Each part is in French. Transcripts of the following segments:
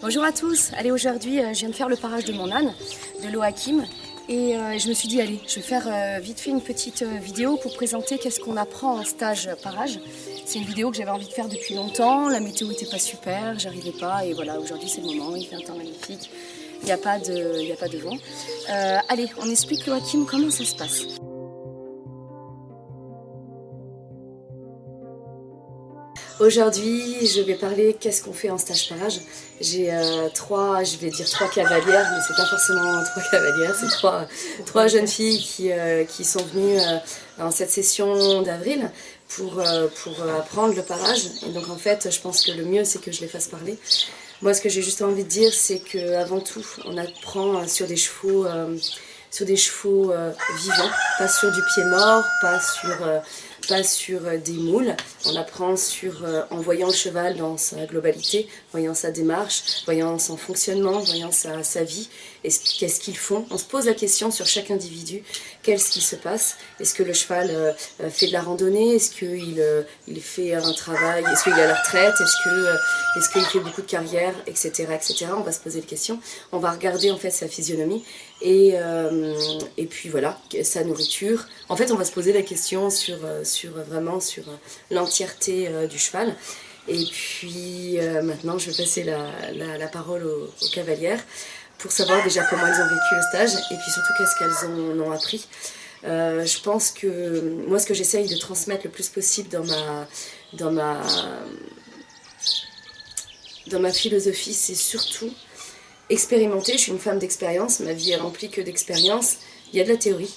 Bonjour à tous, allez aujourd'hui je viens de faire le parage de mon âne, de l'Oakim et je me suis dit allez je vais faire vite fait une petite vidéo pour présenter qu'est-ce qu'on apprend en stage parage. C'est une vidéo que j'avais envie de faire depuis longtemps, la météo n'était pas super, j'arrivais pas et voilà aujourd'hui c'est le moment, il fait un temps magnifique, il n'y a pas de vent. Allez on explique l'Oakim comment ça se passe. Aujourd'hui, je vais parler qu'est-ce qu'on fait en stage parage. J'ai je vais dire trois cavalières, mais c'est pas forcément trois cavalières, c'est trois jeunes filles qui sont venues dans cette session d'avril pour apprendre le parage. Et donc en fait, je pense que le mieux c'est que je les fasse parler. Moi, ce que j'ai juste envie de dire, c'est qu'avant tout, on apprend sur des chevaux vivants, pas sur du pied mort, pas sur des moules. On apprend en voyant le cheval dans sa globalité, voyant sa démarche, voyant son fonctionnement, voyant sa vie, qu'est-ce qu'ils font. On se pose la question sur chaque individu, qu'est-ce qui se passe. Est-ce que le cheval fait de la randonnée? Est-ce qu'il fait un travail? Est-ce qu'il est à la retraite? Est-ce qu'il fait beaucoup de carrière, etc., etc. On va se poser des questions. On va regarder en fait sa physionomie et puis voilà, sa nourriture. En fait, on va se poser la question sur l'entièreté du cheval. Et puis maintenant, je vais passer la parole aux cavalières pour savoir déjà comment elles ont vécu le stage et puis surtout qu'est-ce qu'elles en ont appris. Je pense que moi, ce que j'essaye de transmettre le plus possible dans ma philosophie, c'est surtout expérimenter. Je suis une femme d'expérience, ma vie est remplie que d'expérience. Il y a de la théorie,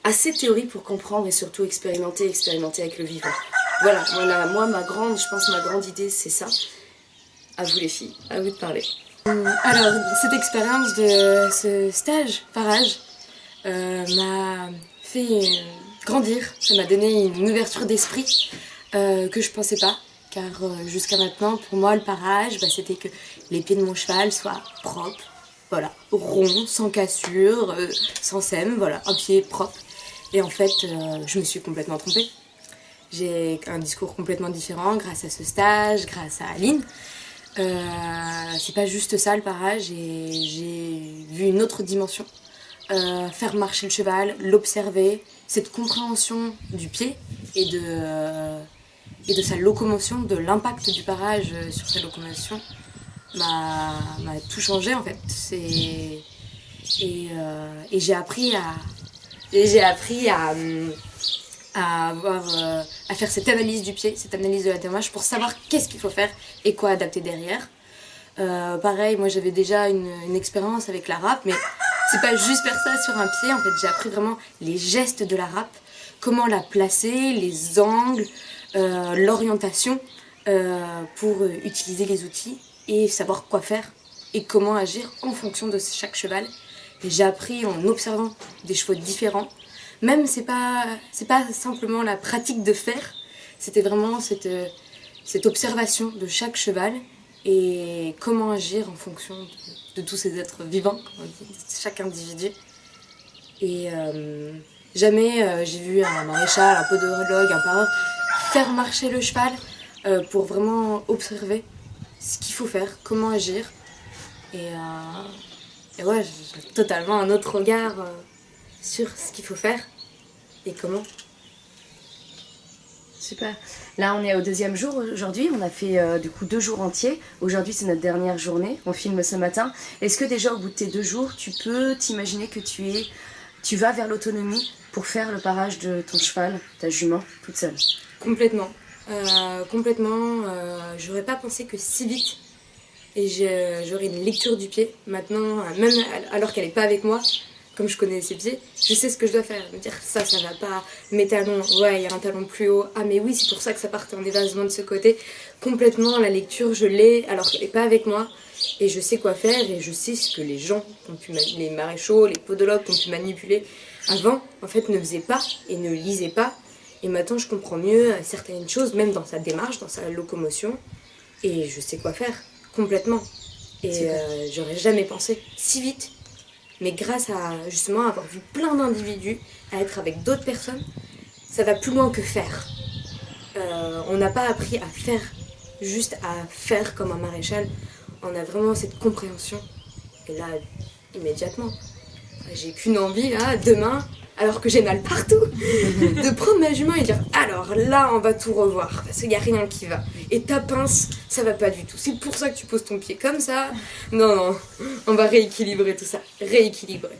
assez de théorie pour comprendre et surtout expérimenter avec le vivant. Voilà, moi ma grande idée c'est ça. À vous les filles, à vous de parler. Alors cette expérience de ce stage parage m'a fait grandir, ça m'a donné une ouverture d'esprit que je pensais pas. Car jusqu'à maintenant, pour moi, le parage, c'était que les pieds de mon cheval soient propres, voilà, ronds, sans cassure, sans sème, voilà, un pied propre. Et en fait, je me suis complètement trompée. J'ai un discours complètement différent grâce à ce stage, grâce à Aline. C'est pas juste ça le parage, et j'ai vu une autre dimension. Faire marcher le cheval, l'observer, cette compréhension du pied et de sa locomotion, de l'impact du parage sur sa locomotion m'a tout changé en fait. Et j'ai appris à faire cette analyse du pied, cette analyse de la démarche pour savoir qu'est-ce qu'il faut faire et quoi adapter derrière. Pareil, moi j'avais déjà une expérience avec la râpe, mais c'est pas juste faire ça sur un pied. En fait, j'ai appris vraiment les gestes de la râpe, comment la placer, les angles, l'orientation pour utiliser les outils et savoir quoi faire et comment agir en fonction de chaque cheval. Et j'ai appris en observant des chevaux différents. Même c'est pas simplement la pratique de faire, c'était vraiment cette observation de chaque cheval et comment agir en fonction de tous ces êtres vivants, comme on dit, chaque individu. Et jamais j'ai vu un maréchal, un podologue, un pareur faire marcher le cheval pour vraiment observer ce qu'il faut faire, comment agir. Et ouais, j'ai totalement un autre regard sur ce qu'il faut faire et comment. Super. Là, on est au deuxième jour aujourd'hui. On a fait du coup 2 jours entiers. Aujourd'hui, c'est notre dernière journée. On filme ce matin. Est-ce que déjà, au bout de tes 2 jours, tu peux t'imaginer que tu vas vers l'autonomie pour faire le parage de ton cheval, ta jument, toute seule? Complètement. J'aurais pas pensé que si vite. Et j'aurais une lecture du pied. Maintenant, même alors qu'elle n'est pas avec moi, comme je connais ses pieds, je sais ce que je dois faire. Me dire ça va pas. Mes talons, ouais, il y a un talon plus haut. Ah mais oui, c'est pour ça que ça partait en évasement de ce côté. Complètement, la lecture, je l'ai alors qu'elle n'est pas avec moi. Et je sais quoi faire et je sais ce que les gens, les maréchaux, les podologues qui ont pu manipuler avant, en fait, ne faisaient pas et ne lisaient pas. Et maintenant, je comprends mieux certaines choses, même dans sa démarche, dans sa locomotion. Et je sais quoi faire, complètement. Et j'aurais jamais pensé si vite. Mais grâce à, justement, avoir vu plein d'individus, à être avec d'autres personnes, ça va plus loin que faire. On n'a pas appris à faire, juste à faire comme un maréchal. on a vraiment cette compréhension. Et là, immédiatement, j'ai qu'une envie, là, demain, alors que j'ai mal partout, de prendre ma jument et dire alors là, on va tout revoir, parce qu'il n'y a rien qui va. Et ta pince, ça va pas du tout. C'est pour ça que tu poses ton pied comme ça. Non, on va rééquilibrer tout ça. Rééquilibrer.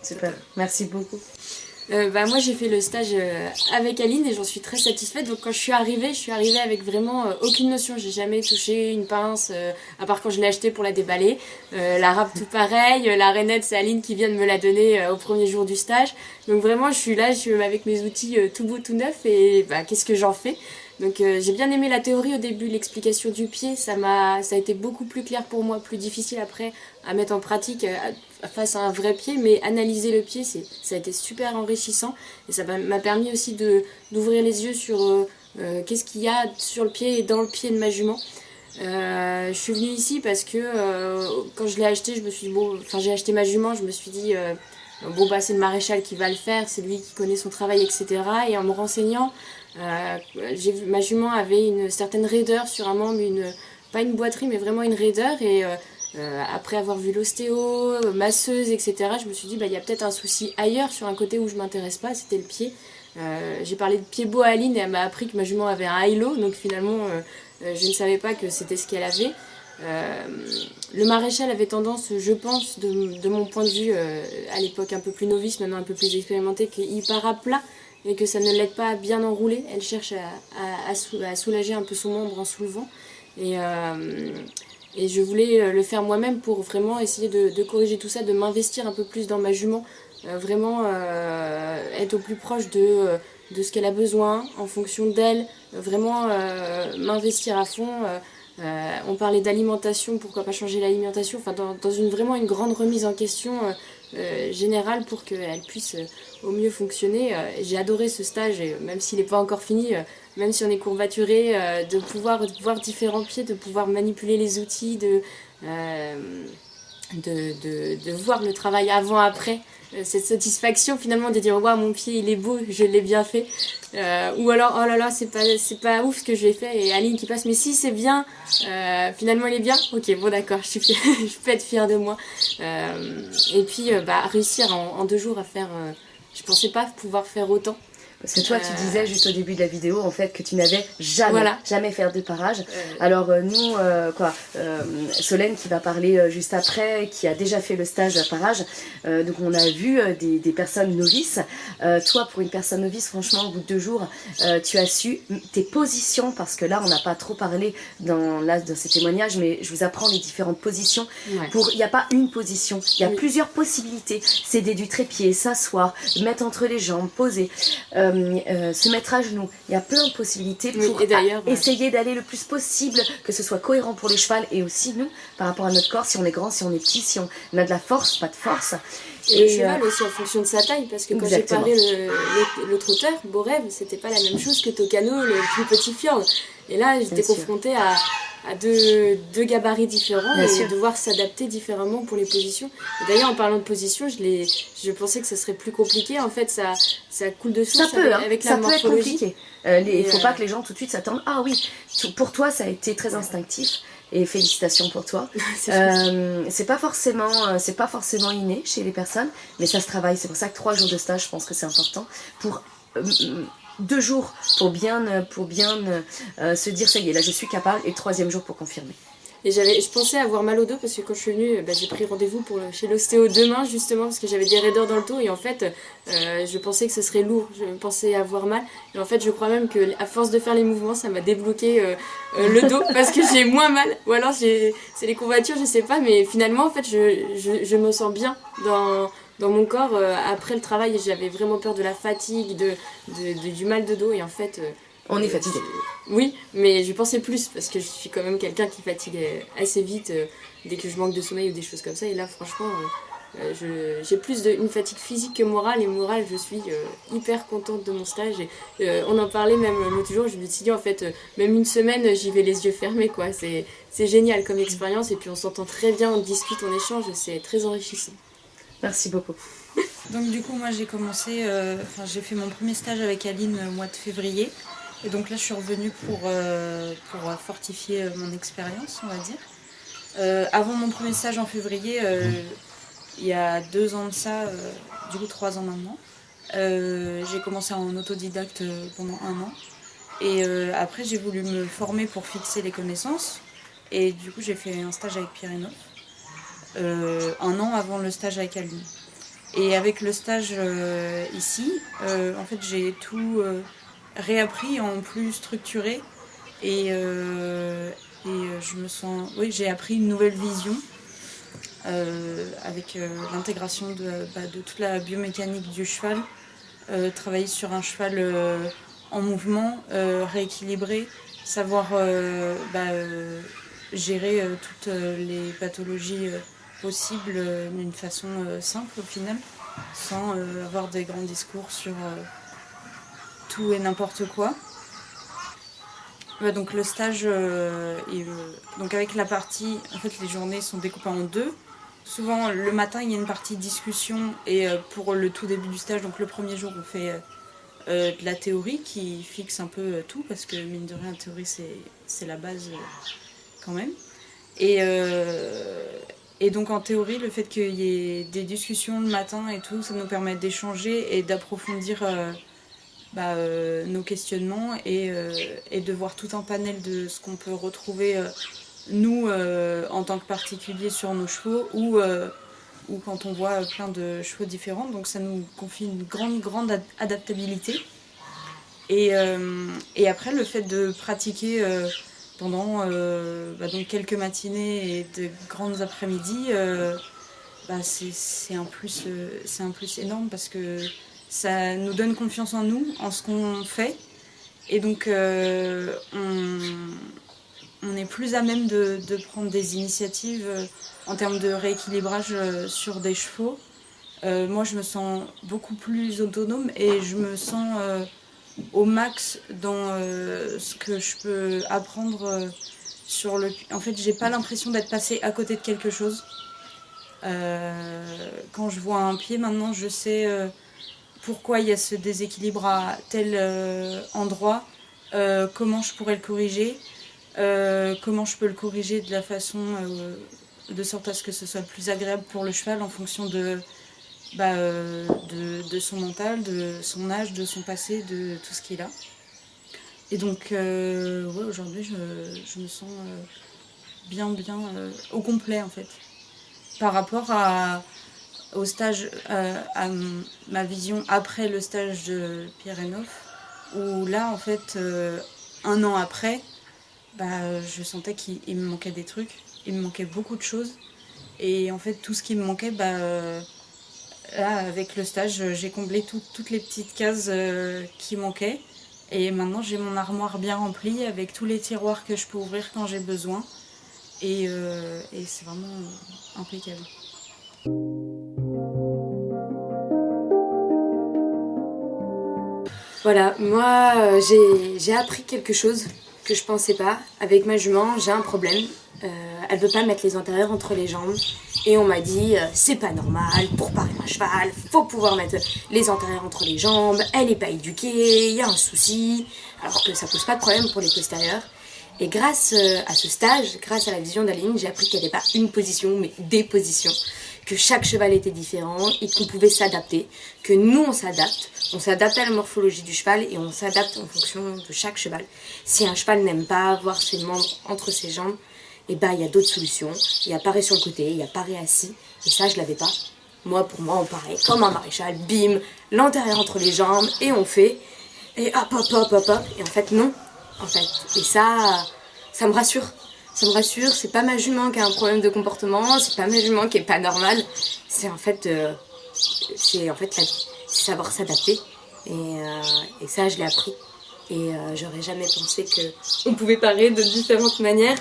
Super, merci beaucoup. Moi j'ai fait le stage avec Aline et j'en suis très satisfaite. Donc quand je suis arrivée avec vraiment aucune notion. J'ai jamais touché une pince, à part quand je l'ai achetée pour la déballer. La râpe tout pareil, la rainette c'est Aline qui vient de me la donner au premier jour du stage. Donc vraiment je suis là, avec mes outils tout beau tout neuf et qu'est-ce que j'en fais. Donc j'ai bien aimé la théorie au début, l'explication du pied, ça a été beaucoup plus clair pour moi, plus difficile après à mettre en pratique face à un vrai pied, mais analyser le pied, ça a été super enrichissant et ça m'a permis aussi d'ouvrir les yeux sur qu'est-ce qu'il y a sur le pied et dans le pied de ma jument. Je suis venue ici parce que quand je l'ai acheté, je me suis dit, j'ai acheté ma jument, je me suis dit c'est le maréchal qui va le faire, c'est lui qui connaît son travail, etc. Et en me renseignant, ma jument avait une certaine raideur sur un membre, pas une boiterie mais vraiment une raideur et après avoir vu l'ostéo, masseuse, etc., je me suis dit il y a peut-être un souci ailleurs sur un côté où je m'intéresse pas, c'était le pied. J'ai parlé de pied beau à Aline et elle m'a appris que ma jument avait un high-low, donc finalement je ne savais pas que c'était ce qu'elle avait. Le maréchal avait tendance, je pense, de mon point de vue, à l'époque un peu plus novice, maintenant un peu plus expérimenté, qu'il part à plat et que ça ne l'aide pas à bien enrouler. Elle cherche à soulager un peu son membre en soulevant. Et je voulais le faire moi-même pour vraiment essayer de corriger tout ça, de m'investir un peu plus dans ma jument, vraiment être au plus proche de ce qu'elle a besoin en fonction d'elle, vraiment m'investir à fond. On parlait d'alimentation, pourquoi pas changer l'alimentation, dans vraiment une grande remise en question générale pour qu'elle puisse au mieux fonctionner. J'ai adoré ce stage, et même s'il n'est pas encore fini, même si on est courbaturé, de pouvoir voir différents pieds, de pouvoir manipuler les outils, de voir le travail avant-après. Cette satisfaction finalement de dire waouh, mon pied il est beau, je l'ai bien fait, ou alors oh là là c'est pas ouf ce que j'ai fait, et Aline qui passe mais si c'est bien, finalement il est bien, ok bon d'accord, je peux être fière de moi, et puis réussir en 2 jours à faire, je pensais pas pouvoir faire autant. Parce que toi, tu disais juste au début de la vidéo, en fait, que tu n'avais jamais fait de parage. Alors nous, Solène qui va parler juste après, qui a déjà fait le stage de parage. Donc on a vu des personnes novices. Toi, pour une personne novice, franchement, au bout de 2 jours, tu as su tes positions, parce que là, on n'a pas trop parlé dans ces témoignages, mais je vous apprends les différentes positions. Ouais. Il n'y a pas une position, il y a plusieurs possibilités. S'aider du trépied, s'asseoir, mettre entre les jambes, poser. Se mettre à genoux, il y a plein de possibilités pour essayer d'aller le plus possible, que ce soit cohérent pour le cheval et aussi nous, par rapport à notre corps, si on est grand, si on est petit, si on a de la force, pas de force. Et le cheval aussi en fonction de sa taille, parce que quand j'ai parlé le trotteur, Beau Rêve, c'était pas la même chose que Tocano, le plus petit fjord. Et là, j'étais confrontée à deux gabarits différents et devoir s'adapter différemment pour les positions. Et d'ailleurs, en parlant de position, je pensais que ça serait plus compliqué. En fait, ça coule de source avec la morphologie. Ça peut être compliqué. Il ne faut pas que les gens tout de suite s'attendent. Ah oui, pour toi, ça a été très instinctif. Et félicitations pour toi. C'est pas forcément inné chez les personnes, mais ça se travaille. C'est pour ça que 3 jours de stage, je pense que c'est important pour 2 jours pour bien se dire ça y est, là je suis capable, et le 3e jour pour confirmer. Et je pensais avoir mal au dos parce que quand je suis venue, j'ai pris rendez-vous chez l'ostéo demain justement parce que j'avais des raideurs dans le dos et en fait je pensais que ce serait lourd, je pensais avoir mal et en fait je crois même que à force de faire les mouvements ça m'a débloqué le dos parce que j'ai moins mal, ou alors c'est les courbatures, je sais pas, mais finalement en fait je me sens bien dans mon corps après le travail. J'avais vraiment peur de la fatigue, du mal de dos et en fait... on est fatigué. Oui, mais je pensais plus parce que je suis quand même quelqu'un qui fatigue assez vite dès que je manque de sommeil ou des choses comme ça. Et là, franchement, j'ai plus une fatigue physique que morale. Et morale, je suis hyper contente de mon stage. Et, on en parlait même l'autre jour. Je me suis dit, en fait, même une semaine, j'y vais les yeux fermés, quoi. C'est génial comme expérience. Et puis, on s'entend très bien, on discute, on échange. C'est très enrichissant. Merci beaucoup. Donc du coup, moi j'ai fait mon premier stage avec Aline au mois de février. Et donc là, je suis revenue pour fortifier mon expérience, on va dire. Avant mon premier stage en février, il y a 2 ans de ça, du coup 3 ans maintenant, j'ai commencé en autodidacte pendant 1 an. Et après, j'ai voulu me former pour fixer les connaissances. Et du coup, j'ai fait un stage avec Pierre Hénauf, 1 an avant le stage avec Aline. Et avec le stage ici, en fait, j'ai tout réappris en plus structuré. Et je me sens... Oui, j'ai appris une nouvelle vision avec l'intégration de toute la biomécanique du cheval. Travailler sur un cheval en mouvement, rééquilibré, savoir gérer toutes les pathologies possibles d'une façon simple au final, sans avoir des grands discours sur tout et n'importe quoi. Donc le stage, donc avec la partie, en fait les journées sont découpées en 2. Souvent le matin il y a une partie discussion et pour le tout début du stage, donc le premier jour on fait de la théorie qui fixe un peu tout parce que mine de rien la théorie c'est la base quand même. Et donc en théorie le fait qu'il y ait des discussions le matin et tout, ça nous permet d'échanger et d'approfondir nos questionnements et de voir tout un panel de ce qu'on peut retrouver nous en tant que particuliers sur nos chevaux ou quand on voit plein de chevaux différents. Donc ça nous confie une grande adaptabilité. Et après le fait de pratiquer pendant donc quelques matinées et de grandes après-midi, c'est un plus énorme parce que ça nous donne confiance en nous, en ce qu'on fait. Et donc, on est plus à même de prendre des initiatives en termes de rééquilibrage sur des chevaux. Moi, je me sens beaucoup plus autonome et je me sens au max dans ce que je peux apprendre sur le... En fait, j'ai pas l'impression d'être passée à côté de quelque chose. Quand je vois un pied, maintenant, je sais... pourquoi il y a ce déséquilibre à tel endroit, comment je pourrais le corriger, comment je peux le corriger de la façon de sorte à ce que ce soit le plus agréable pour le cheval en fonction de son mental, de son âge, de son passé, de tout ce qu'il a. Et donc aujourd'hui je me sens bien au complet en fait, par rapport au stage, à ma vision après le stage de Pierre Hénauf, où là, en fait, 1 an après, je sentais qu'il me manquait des trucs, il me manquait beaucoup de choses. Et en fait, tout ce qui me manquait, là, avec le stage, j'ai comblé toutes les petites cases qui manquaient. Et maintenant, j'ai mon armoire bien remplie avec tous les tiroirs que je peux ouvrir quand j'ai besoin. Et c'est vraiment impeccable. Voilà, moi j'ai appris quelque chose que je pensais pas. Avec ma jument, j'ai un problème. Elle veut pas mettre les antérieurs entre les jambes. Et on m'a dit, c'est pas normal, pour parer un cheval, faut pouvoir mettre les antérieurs entre les jambes, elle est pas éduquée, il y a un souci. Alors que ça pose pas de problème pour les postérieurs. Et grâce à ce stage, grâce à la vision d'Aline, j'ai appris qu'il n'y avait pas une position, mais des positions. Que chaque cheval était différent et qu'on pouvait s'adapter. Que nous, on s'adapte à la morphologie du cheval et on s'adapte en fonction de chaque cheval. Si un cheval n'aime pas avoir ses membres entre ses jambes, il y a d'autres solutions. Il y a parer sur le côté, il y a parer assis. Et ça, je l'avais pas. Moi, pour moi, on parait comme un maréchal, bim, l'antérieur entre les jambes, et on fait. Et hop. Et en fait, non. En fait. Et ça me rassure. Ça me rassure, c'est pas ma jument qui a un problème de comportement, c'est pas ma jument qui est pas normale. C'est en fait savoir s'adapter. Et ça, je l'ai appris. Et j'aurais jamais pensé qu'on pouvait parer de différentes manières,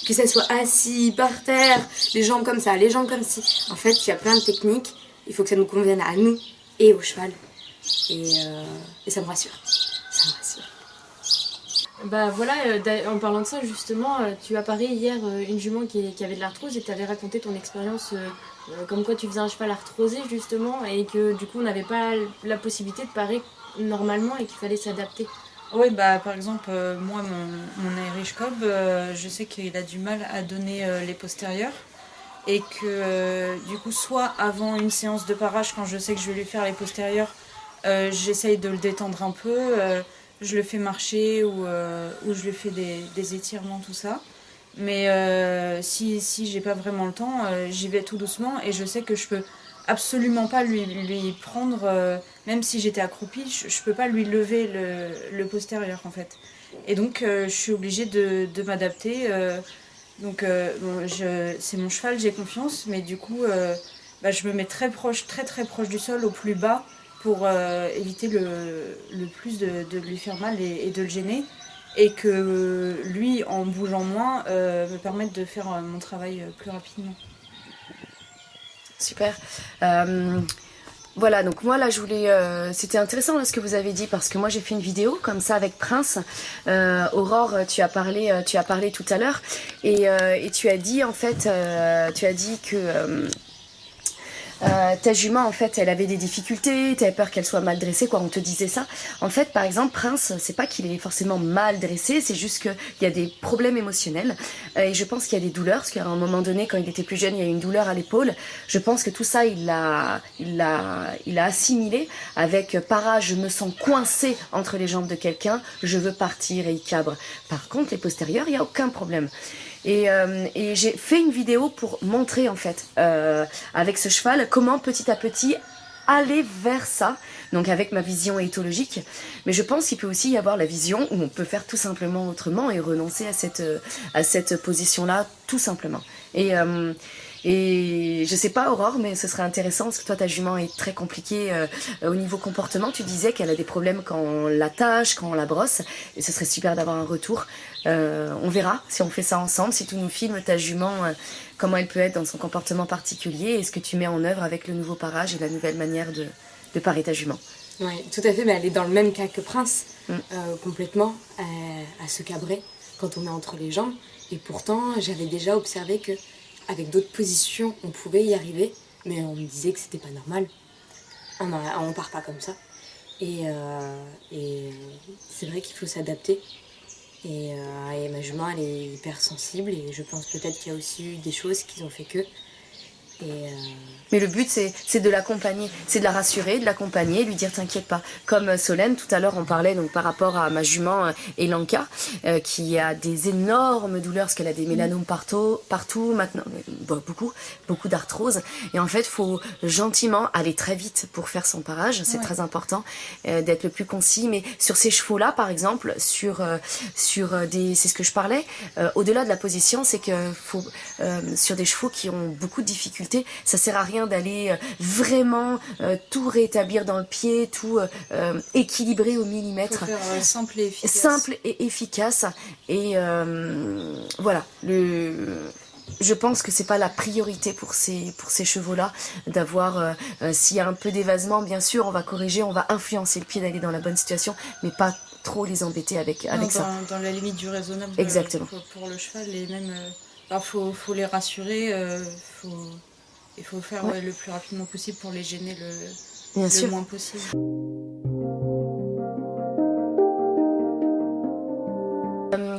que ça soit assis, par terre, les jambes comme ça, les jambes comme ci. En fait, il y a plein de techniques, il faut que ça nous convienne à nous et au cheval. Et ça me rassure. Ça me rassure. En parlant de ça justement, tu as paré hier une jument qui avait de l'arthrose et tu avais raconté ton expérience comme quoi tu faisais un cheval arthrosé justement et que du coup on n'avait pas la possibilité de parer normalement et qu'il fallait s'adapter. Oui, bah, par exemple, moi, mon Irish Cob, je sais qu'il a du mal à donner les postérieurs. Et que du coup, soit avant une séance de parage, quand je sais que je vais lui faire les postérieurs, j'essaye de le détendre un peu, je le fais marcher ou je lui fais des étirements, tout ça. Mais si j'ai pas vraiment le temps, j'y vais tout doucement et je sais que je peux absolument pas lui prendre, même si j'étais accroupie, je peux pas lui lever le postérieur en fait. Et donc je suis obligée de m'adapter. Donc bon, c'est mon cheval, j'ai confiance, mais du coup bah, je me mets très très proche du sol, au plus bas, pour éviter le plus de lui faire mal et de le gêner. Et que lui, en bougeant moins, me permette de faire mon travail plus rapidement. Super. Voilà, donc moi là je voulais, c'était intéressant là, ce que vous avez dit, parce que moi j'ai fait une vidéo comme ça avec Prince. Aurore, tu as parlé tout à l'heure et tu as dit en fait, tu as dit que ta jument en fait elle avait des difficultés, tu avais peur qu'elle soit mal dressée, quoi, on te disait ça. En fait par exemple Prince, c'est pas qu'il est forcément mal dressé, c'est juste qu'il y a des problèmes émotionnels et je pense qu'il y a des douleurs, parce qu'à un moment donné quand il était plus jeune il y a eu une douleur à l'épaule. Je pense que tout ça il l'a assimilé avec parage, je me sens coincé entre les jambes de quelqu'un, je veux partir, et il cabre. Par contre les postérieurs il n'y a aucun problème. Et j'ai fait une vidéo pour montrer en fait avec ce cheval comment petit à petit aller vers ça, donc avec ma vision éthologique. Mais je pense qu'il peut aussi y avoir la vision où on peut faire tout simplement autrement et renoncer à cette position-là tout simplement. Et je sais pas Aurore, mais ce serait intéressant parce que toi ta jument est très compliquée au niveau comportement. Tu disais qu'elle a des problèmes quand on l'attache, quand on la brosse, et ce serait super d'avoir un retour. On verra si on fait ça ensemble, si tu nous filmes ta jument, comment elle peut être dans son comportement particulier et ce que tu mets en œuvre avec le nouveau parage et la nouvelle manière de parer ta jument. Oui, tout à fait, mais elle est dans le même cas que Prince, complètement, à se cabrer quand on est entre les jambes. Et pourtant, j'avais déjà observé que avec d'autres positions, on pouvait y arriver, mais on me disait que c'était pas normal. On part pas comme ça. Et c'est vrai qu'il faut s'adapter. Et ma jument, elle est hyper sensible, et je pense peut-être qu'il y a aussi eu des choses qui ont fait que. Mais le but c'est de l'accompagner, c'est de la rassurer, de l'accompagner, lui dire t'inquiète pas. Comme Solène, tout à l'heure on parlait donc par rapport à ma jument Elanka qui a des énormes douleurs parce qu'elle a des mélanomes partout maintenant, beaucoup d'arthrose. Et en fait faut gentiment aller très vite pour faire son parage, c'est très important d'être le plus concis. Mais sur ces chevaux là par exemple, sur des, c'est ce que je parlais, au-delà de la position, c'est que faut sur des chevaux qui ont beaucoup de difficultés, ça sert à rien d'aller vraiment tout rétablir dans le pied, tout équilibrer au millimètre. Faut faire simple et efficace. Simple et efficace. Et voilà, je pense que c'est pas la priorité pour ces chevaux-là d'avoir, s'il y a un peu d'évasement, bien sûr, on va corriger, on va influencer le pied d'aller dans la bonne situation, mais pas trop les embêter avec ça. Dans la limite du raisonnable. Exactement. Pour le cheval, et même, faut les rassurer, il faut faire le plus rapidement possible pour les gêner le moins possible.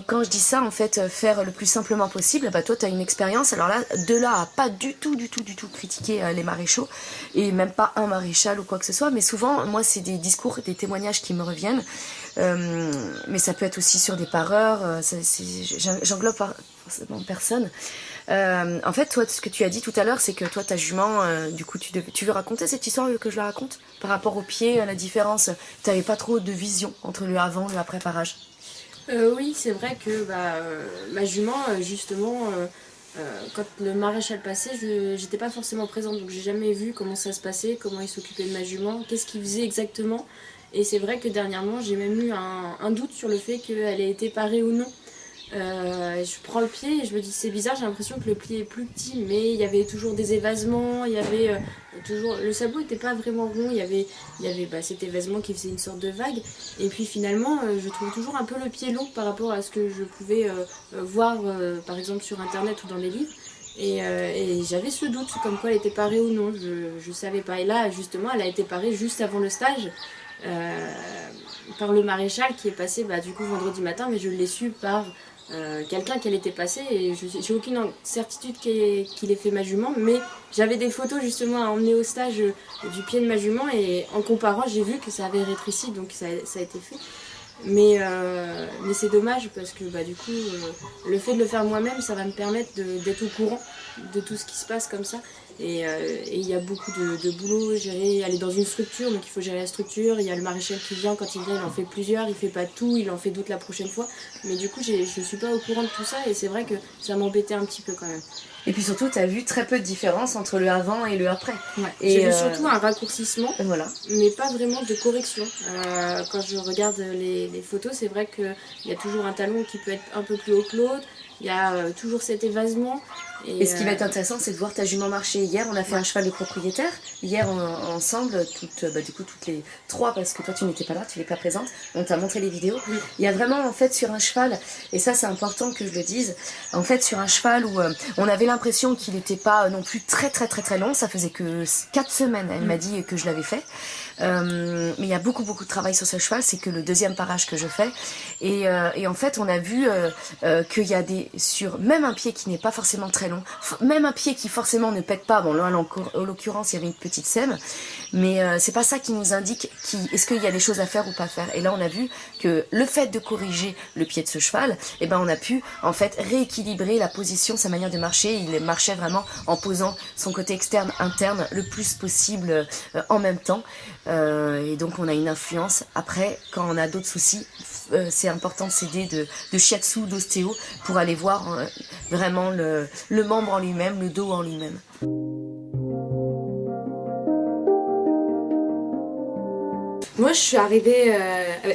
Quand je dis ça, en fait, faire le plus simplement possible, bah toi tu as une expérience, alors là, de là à pas du tout critiquer les maréchaux, et même pas un maréchal ou quoi que ce soit, mais souvent, moi c'est des discours, des témoignages qui me reviennent, mais ça peut être aussi sur des pareurs, j'englobe forcément personne. En fait, toi, ce que tu as dit tout à l'heure, c'est que toi, ta jument, du coup, tu veux raconter cette histoire que je la raconte par rapport au pied, à la différence, tu n'avais pas trop de vision entre le avant et le après parage. Oui, c'est vrai que ma jument, justement, quand le maréchal passait, j'étais pas forcément présente, donc j'ai jamais vu comment ça se passait, comment il s'occupait de ma jument, qu'est-ce qu'il faisait exactement. Et c'est vrai que dernièrement, j'ai même eu un doute sur le fait qu'elle ait été parée ou non. Je prends le pied et je me dis c'est bizarre, j'ai l'impression que le pied est plus petit, mais il y avait toujours des évasements, il y avait toujours, le sabot était pas vraiment rond, il y avait cet évasement qui faisait une sorte de vague, et puis finalement je trouvais toujours un peu le pied long par rapport à ce que je pouvais voir par exemple sur internet ou dans des livres, et j'avais ce doute comme quoi elle était parée ou non, je savais pas. Et là justement elle a été parée juste avant le stage, par le maréchal qui est passé du coup vendredi matin, mais je l'ai su par quelqu'un qu'elle était passée et j'ai aucune certitude qu'il ait fait ma jument, mais j'avais des photos justement à emmener au stage du pied de ma jument et en comparant j'ai vu que ça avait rétréci, donc ça a été fait. Mais c'est dommage parce que du coup le fait de le faire moi-même, ça va me permettre d'être au courant de tout ce qui se passe comme ça. Et il y a beaucoup de boulot, aller dans une structure, donc il faut gérer la structure. Il y a le maréchal qui vient, quand il vient il en fait plusieurs, il fait pas tout, il en fait d'autres la prochaine fois. Mais du coup je suis pas au courant de tout ça et c'est vrai que ça m'embêtait un petit peu quand même. Et puis surtout, tu as vu très peu de différence entre le avant et le après. Ouais. J'ai vu surtout un raccourcissement, voilà. Mais pas vraiment de correction. Quand je regarde les photos, c'est vrai qu'il y a toujours un talon qui peut être un peu plus haut que l'autre. Il y a toujours cet évasement. Et ce qui va être intéressant, c'est de voir ta jument marcher. Hier, on a fait un cheval de propriétaire. Hier, ensemble, toutes les trois, parce que toi, tu n'étais pas là, tu n'es pas présente. On t'a montré les vidéos. Oui. Il y a vraiment, en fait, sur un cheval, et ça, c'est important que je le dise, en fait, sur un cheval où on avait l'impression qu'il n'était pas non plus très long. Ça faisait que 4 semaines. Elle m'a dit que je l'avais fait. Mais il y a beaucoup de travail sur ce cheval. C'est que le deuxième parage que je fais. Et en fait, on a vu qu'il y a sur même un pied qui n'est pas forcément très long, même un pied qui forcément ne pète pas, bon là en l'occurrence il y avait une petite sème, mais c'est pas ça qui nous indique est-ce qu'il y a des choses à faire ou pas faire. Et là on a vu que le fait de corriger le pied de ce cheval, on a pu en fait rééquilibrer la position, sa manière de marcher. Il marchait vraiment en posant son côté externe, interne le plus possible en même temps, et donc on a une influence. Après, quand on a d'autres soucis, c'est important de s'aider de shiatsu, d'ostéo pour aller voir vraiment le membre en lui-même, le dos en lui-même. Moi, je suis arrivée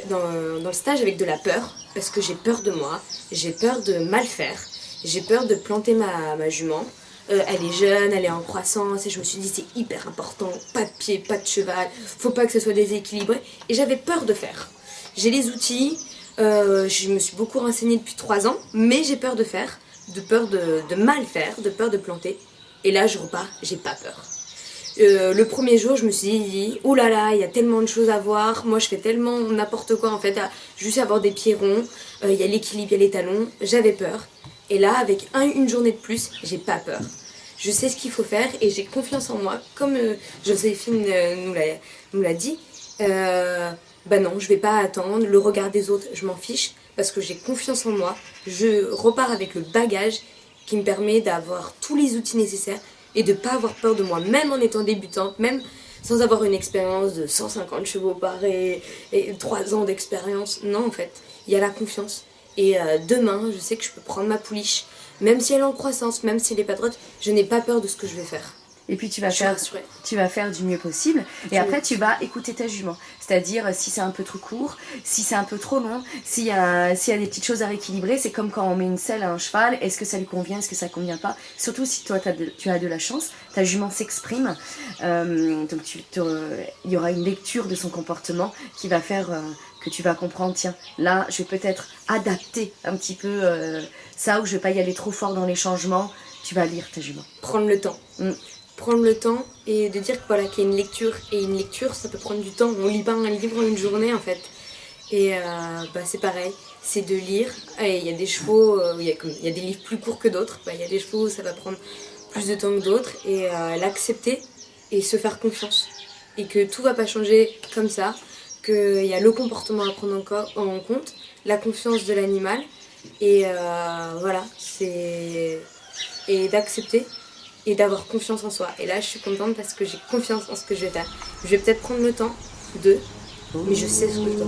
dans le stage avec de la peur, parce que j'ai peur de moi, j'ai peur de mal faire, j'ai peur de planter ma jument. Elle est jeune, elle est en croissance, et je me suis dit c'est hyper important, pas de pied, pas de cheval, faut pas que ce soit déséquilibré, et j'avais peur de faire. J'ai les outils, je me suis beaucoup renseignée depuis 3 ans, mais j'ai peur de faire, de peur de mal faire, de peur de planter, et là je repars, j'ai pas peur. Le premier jour, je me suis dit, oh là là, il y a tellement de choses à voir. Moi, je fais tellement n'importe quoi en fait, à juste avoir des pieds ronds. Il y a l'équilibre, il y a les talons. J'avais peur. Et là, avec une journée de plus, j'ai pas peur. Je sais ce qu'il faut faire et j'ai confiance en moi. Comme Joséphine nous l'a dit, non, je vais pas attendre le regard des autres. Je m'en fiche parce que j'ai confiance en moi. Je repars avec le bagage qui me permet d'avoir tous les outils nécessaires et de ne pas avoir peur de moi, même en étant débutante, même sans avoir une expérience de 150 chevaux parés et 3 ans d'expérience. Non, en fait, il y a la confiance. Et demain, je sais que je peux prendre ma pouliche, même si elle est en croissance, même si elle n'est pas droite, je n'ai pas peur de ce que je vais faire. Et puis tu vas faire du mieux possible. Et après tu vas écouter ta jument. C'est-à-dire si c'est un peu trop court, si c'est un peu trop long, s'il y a des petites choses à rééquilibrer. C'est comme quand on met une selle à un cheval. Est-ce que ça lui convient, est-ce que ça ne convient pas? Surtout si toi tu as de la chance, ta jument s'exprime. Donc il y aura une lecture de son comportement qui va faire que tu vas comprendre, tiens, là je vais peut-être adapter un petit peu ça, ou je ne vais pas y aller trop fort dans les changements. Tu vas lire ta jument. Prendre le temps. Prendre le temps et de dire qu'il y a une lecture, et une lecture ça peut prendre du temps. On lit pas un livre en une journée en fait, et c'est pareil, c'est de lire. Et il y a des chevaux, il y a des livres plus courts que d'autres, il y a des chevaux où ça va prendre plus de temps que d'autres, et l'accepter et se faire confiance, et que tout va pas changer comme ça, qu'il y a le comportement à prendre en compte, la confiance de l'animal, et et d'accepter et d'avoir confiance en soi. Et là, je suis contente parce que j'ai confiance en ce que je vais faire. Je vais peut-être prendre le temps mais je sais ce que je dois faire.